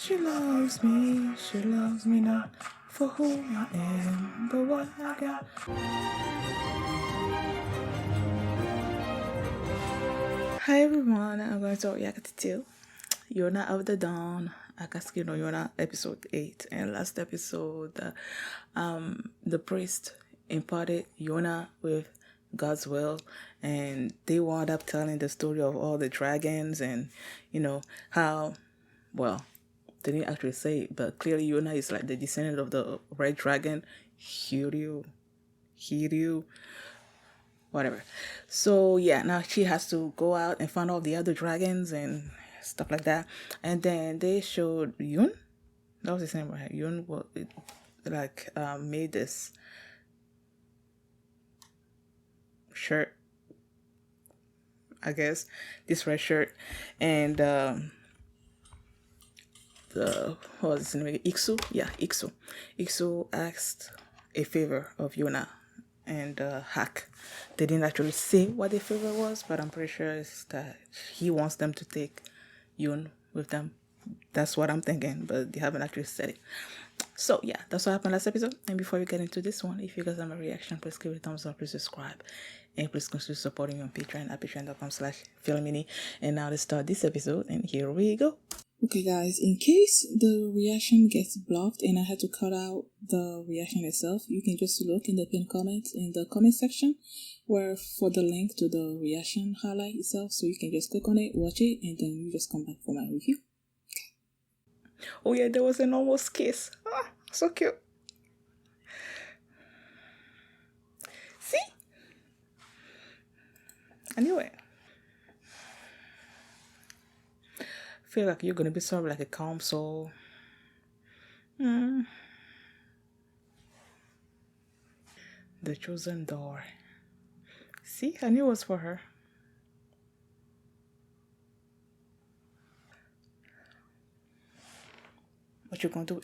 she loves me not for who I am, but what I got. Hi everyone, I'm going to react to Yona of the Dawn, Akatsuki no Yona, episode 8. And last episode, the priest imparted Yona with God's will, and they wound up telling the story of all the dragons and, how, well, they didn't actually say it, but clearly Yona is like the descendant of the red dragon, Hiryu, whatever. So yeah, now she has to go out and find all the other dragons and stuff like that. And then they showed Yun. That was his name, right? Yun made this shirt, I guess, this red shirt, and what was his name? Iksu, yeah, Iksu. Iksu asked a favor of Yona and Hack. They didn't actually say what the favor was, but I'm pretty sure it's that he wants them to take Yun with them. That's what I'm thinking, but they haven't actually said it. So yeah, that's what happened last episode. And before we get into this one, if you guys have a reaction, please give it a thumbs up, please subscribe, and please consider supporting me on Patreon at patreon.com/filmini. And now let's start this episode, and here we go. Okay guys, in case the reaction gets blocked and I had to cut out the reaction itself, you can just look in the pinned comments in the comment section for the link to the reaction highlight itself, so you can just click on it, watch it, and then you just come back for my review. Oh yeah, there was an almost kiss. Ah, so cute. See? I knew it. I feel like you're gonna be sort of like a calm soul. The chosen door. See, I knew it was for her. What you gonna do?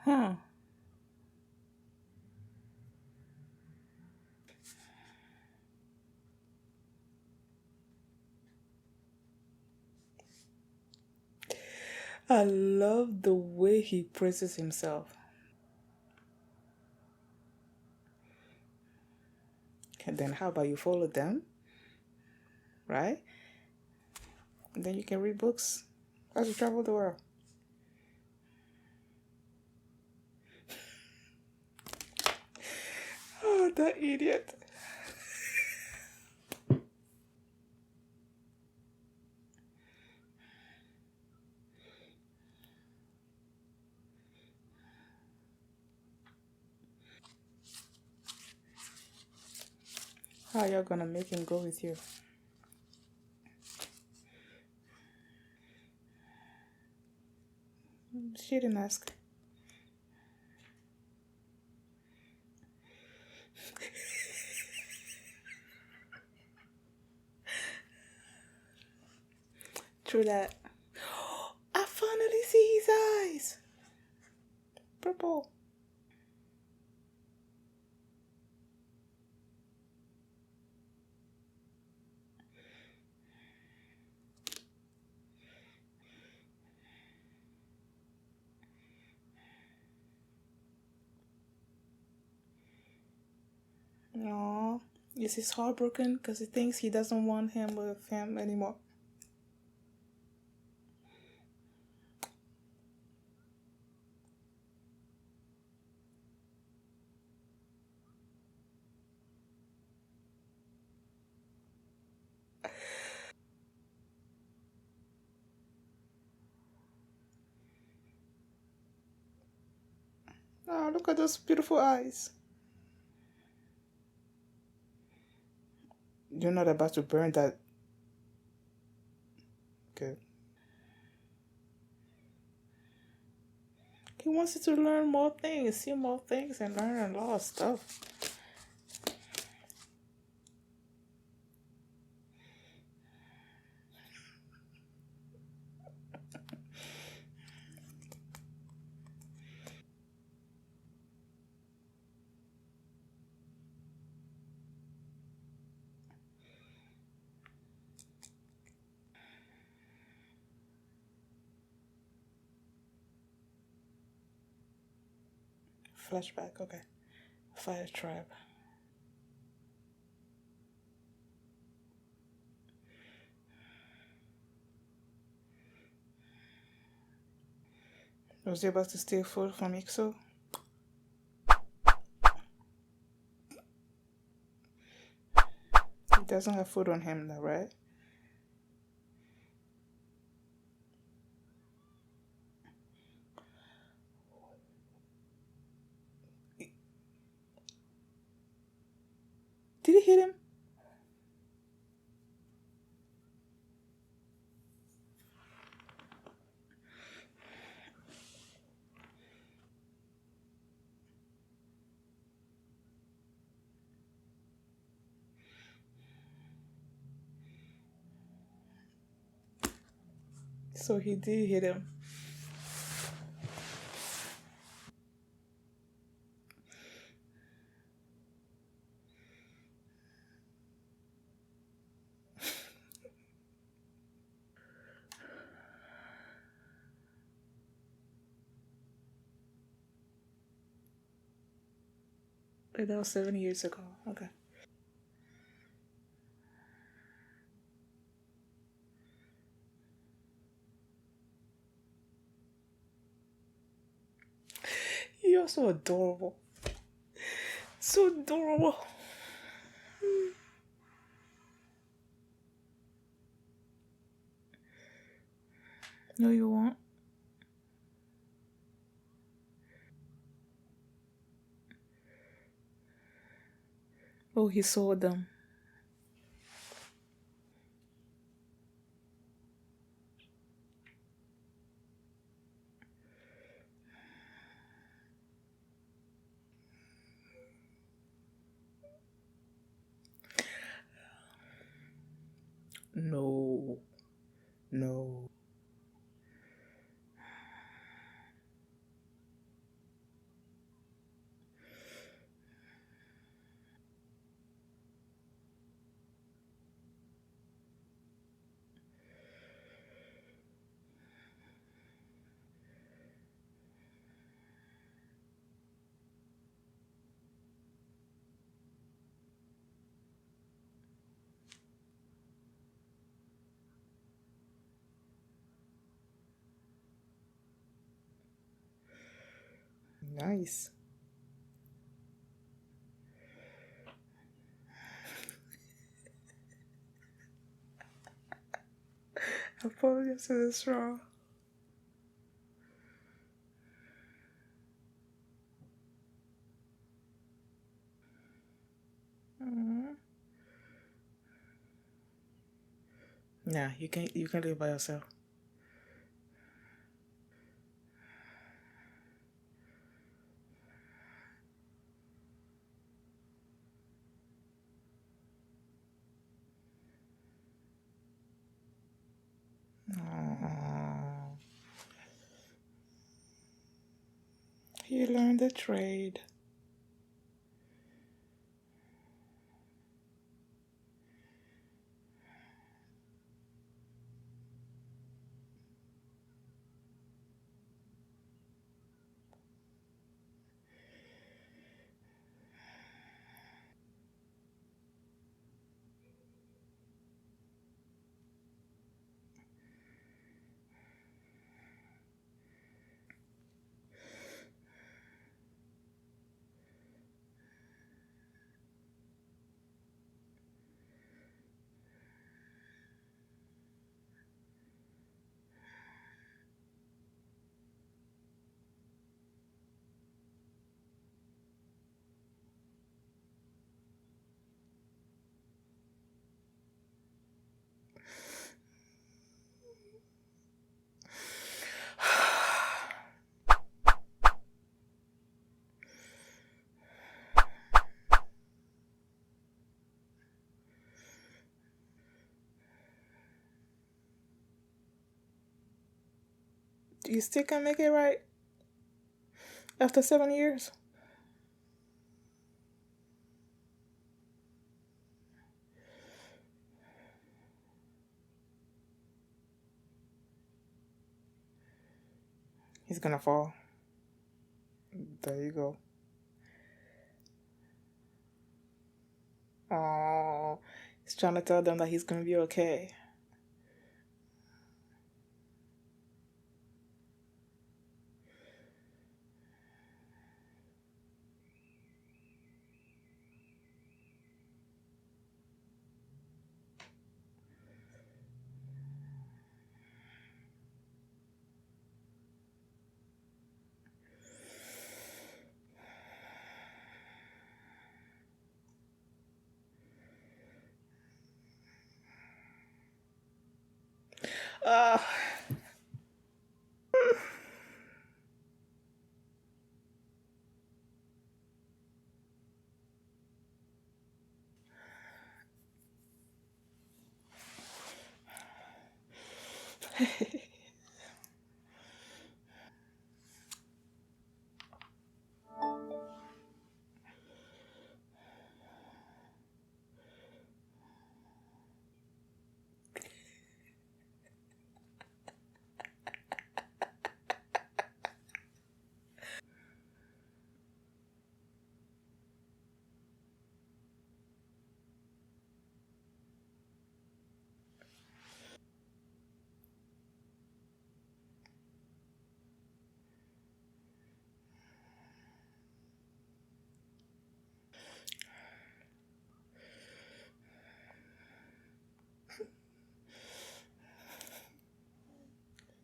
Huh. I love the way he praises himself. And then how about you follow them? Right? And then you can read books as you travel the world. Oh, that idiot. How y'all gonna make him go with you? She didn't ask. True that. I finally see his eyes. Purple. No. Is his heart broken because he thinks he doesn't want him with him anymore? Oh, look at those beautiful eyes. You're not about to burn that. Good. Okay, He wants you to learn more things, see more things, and learn a lot of stuff. Flashback, okay. Fire tribe. Was he about to steal food from Ixo? He doesn't have food on him now, right? Did he hit him? So he did hit him. Wait, that was 7 years ago. Okay. You're so adorable. So adorable. No, you won't. Oh, he saw them. No. No. Nice. I apologize for this wrong. Nah, you can live by yourself. Aww. He learned the trade. you still can make it right after 7 years. He's gonna fall. There you go. Oh, he's trying to tell them that he's gonna be okay. Uh,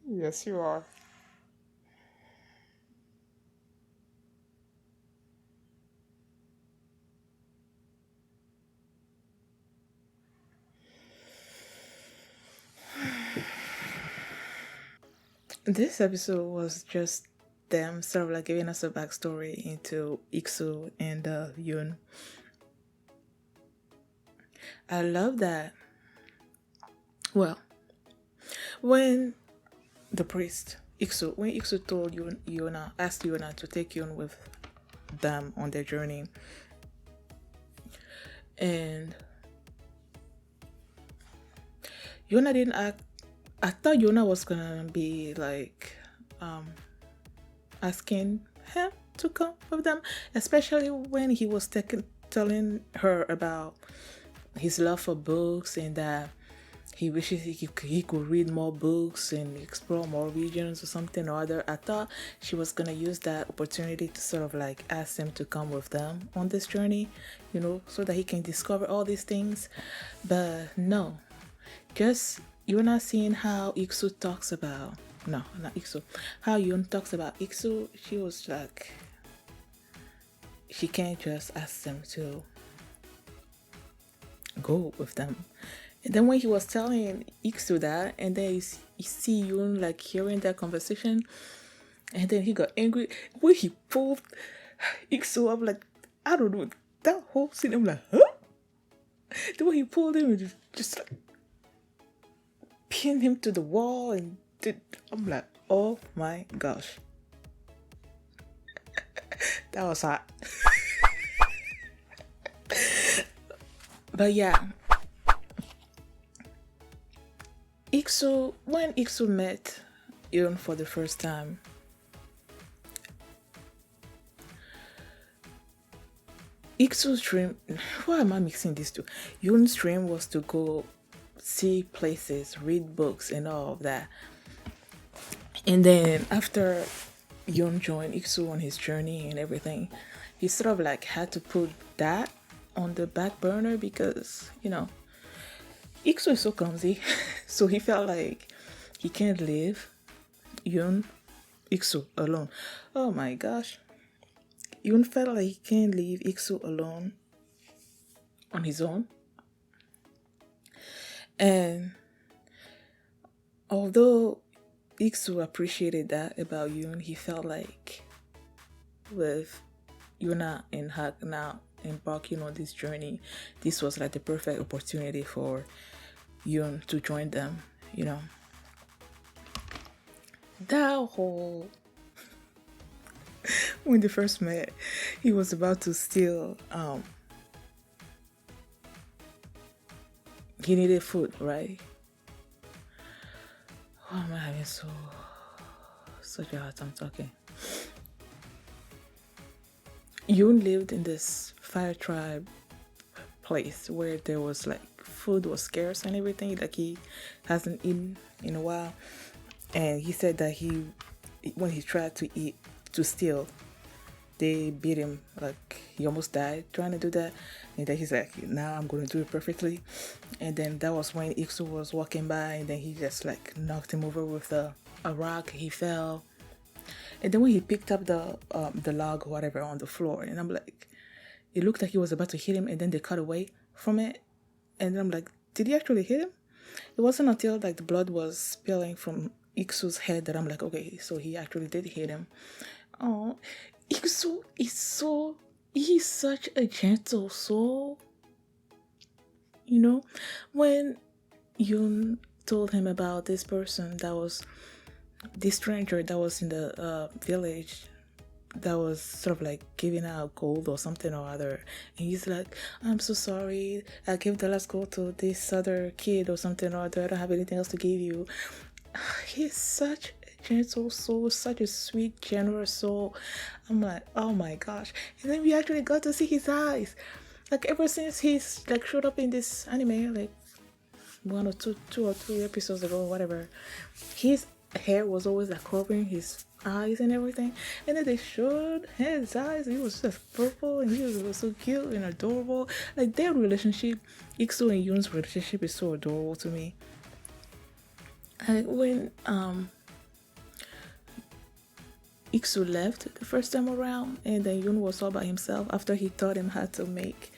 yes, you are. This episode was just them sort of like giving us a backstory into Iksu and Yun. I love that. Well, when the priest Iksu, when Iksu told Yona, asked Yona to take Yun with them on their journey, and Yona didn't act. I thought Yona was gonna be like asking him to come with them, especially when he was telling her about his love for books and that he wishes he could read more books and explore more regions or something or other. I thought she was gonna use that opportunity to sort of like ask him to come with them on this journey, so that he can discover all these things. But no, just you're not seeing how Iksu talks about. No, not Iksu. How Yun talks about Iksu, she was like, she can't just ask them to go with them. And then when he was telling Iksu that, and then you see Yun like hearing that conversation, and then he got angry. When he pulled Iksu up, like, I don't know, that whole scene, I'm like, huh? The way he pulled him and just like pinned him to the wall, and I'm like, oh my gosh. That was hot. But yeah, when Iksu met Yun for the first time, Iksu's dream, why am I mixing these two? Yun's dream was to go see places, read books, and all of that. And then after Yun joined Iksu on his journey and everything, he sort of like had to put that on the back burner because, Iksu is so clumsy. So he felt like he can't leave Iksu alone. Oh my gosh. Yun felt like he can't leave Iksu alone on his own. And although Iksu appreciated that about Yun, he felt like with Yuna and Hak now embarking on this journey, this was like the perfect opportunity for Yun to join them, That whole when they first met, he was about to steal. He needed food, right? Oh, I'm having such a hard time talking. Yoon lived in this fire tribe place where there was like food was scarce and everything. Like he hasn't eaten in a while, and he said that when he tried to steal, they beat him. Like he almost died trying to do that, and then he's like, "Now I'm going to do it perfectly." And then that was when Iksu was walking by, and then he just like knocked him over with a rock. He fell, and then when he picked up the log or whatever on the floor, and I'm like, it looked like he was about to hit him, and then they cut away from it, and then I'm like, did he actually hit him? It wasn't until like the blood was spilling from Iksu's head that I'm like, okay, so he actually did hit him. Oh, Iksu is he's such a gentle soul. You know, when Yoon told him about this person that was this stranger that was in the village that was sort of like giving out gold or something or other, and he's like, I'm so sorry, I gave the last gold to this other kid or something or other, I don't have anything else to give you. He's such a gentle soul, such a sweet, generous soul. I'm like, oh my gosh. And then we actually got to see his eyes. Like ever since he's like showed up in this anime, like one or two or three episodes ago, or whatever, his hair was always like covering his eyes and everything, and then they showed his eyes. He was just purple, and he was so cute and adorable. Like their relationship, Iksu and Yoon's relationship is so adorable to me. And when Iksu left the first time around, and then Yoon was all by himself after he taught him how to make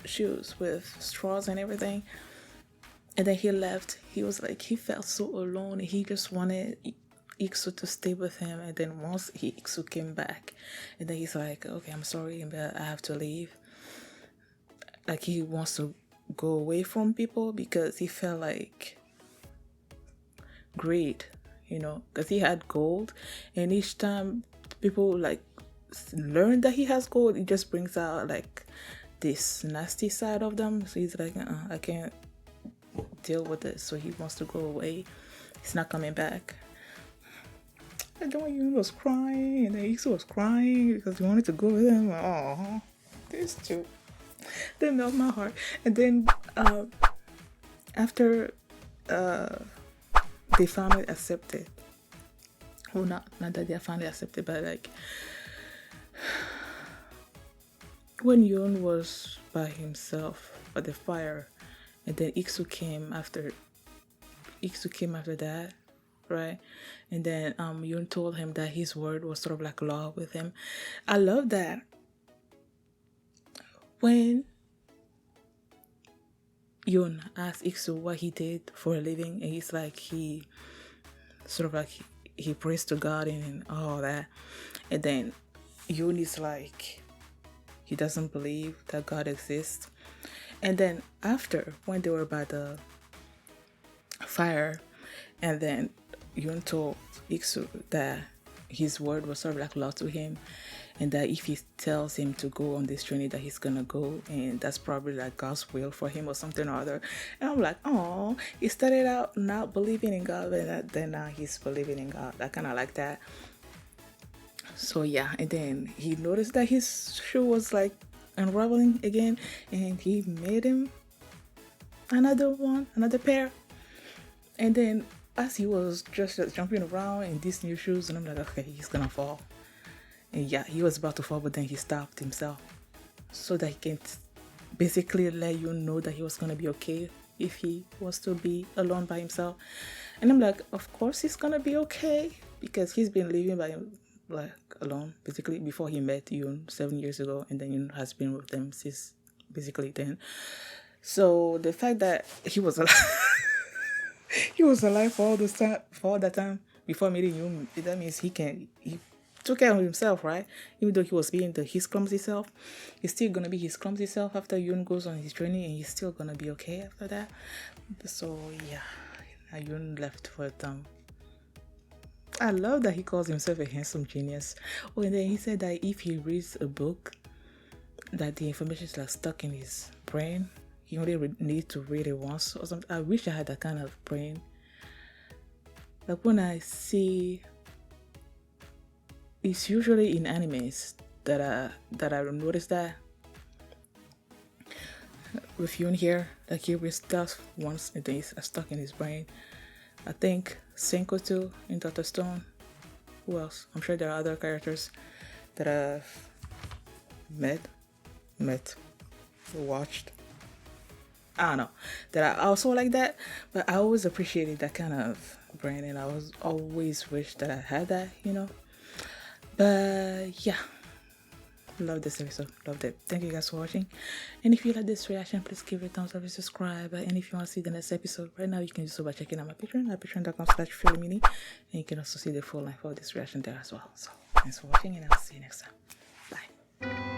shoes with straws and everything. And then he left. He was like, he felt so alone. He just wanted Iksu to stay with him. And then once Iksu came back, and then he's like, okay, I'm sorry, but I have to leave. Like he wants to go away from people because he felt like greed, you know, because he had gold, and each time people like learn that he has gold, it just brings out like this nasty side of them. So he's like, I can't deal with it, so he wants to go away. He's not coming back. And then Yoon was crying, and then Iksu was crying because he wanted to go with him. Oh, these two, they melt my heart. And then after they finally accepted, well, not that they are finally accepted, but like when Yoon was by himself by the fire, and then Iksu came after that, right? And then Yoon told him that his word was sort of like law with him. I love that. When Yoon asked Iksu what he did for a living, and he's like, he sort of like he prays to God and all that, and then Yoon is like, he doesn't believe that God exists. And then after, when they were by the fire, and then Yoon told Iksu that his word was sort of like law to him, and that if he tells him to go on this journey, that he's gonna go, and that's probably like God's will for him or something or other. And I'm like, oh, he started out not believing in God, and then now he's believing in God. I kind of like that. So yeah, and then he noticed that his shoe was like unraveling again, and he made him another pair. And then as he was just jumping around in these new shoes, and I'm like, okay, he's gonna fall. And yeah, he was about to fall, but then he stopped himself so that he can basically let you know that he was gonna be okay if he was to be alone by himself. And I'm like, of course he's gonna be okay, because he's been living by him like alone basically before he met Yoon 7 years ago, and then Yoon has been with them since basically then. So the fact that he was alive he was alive for all that time before meeting Yoon, that means he took care of himself, right? Even though he was being his clumsy self, he's still gonna be his clumsy self after Yoon goes on his journey, and he's still gonna be okay after that. So yeah, Yoon left with I love that he calls himself a handsome genius. Oh, and then he said that if he reads a book, that the information is like stuck in his brain. He only needs to read it once or something. I wish I had that kind of brain. Like when I see, it's usually in animes that I notice that with you in here, like he reads stuff once and then it's stuck in his brain. I think Senko too in Dr. Stone. Who else? I'm sure there are other characters that I've met, watched. I don't know that I also like that, but I always appreciated that kind of brain, and I was always wish that I had that, you know. But yeah, love this episode, loved it. Thank you guys for watching, and if you like this reaction, please give it a thumbs up and subscribe. And if you want to see the next episode, right now you can do so by checking out my Patreon at patreon.com/feelmini, and you can also see the full length of this reaction there as well. So thanks for watching, and I'll see you next time. Bye.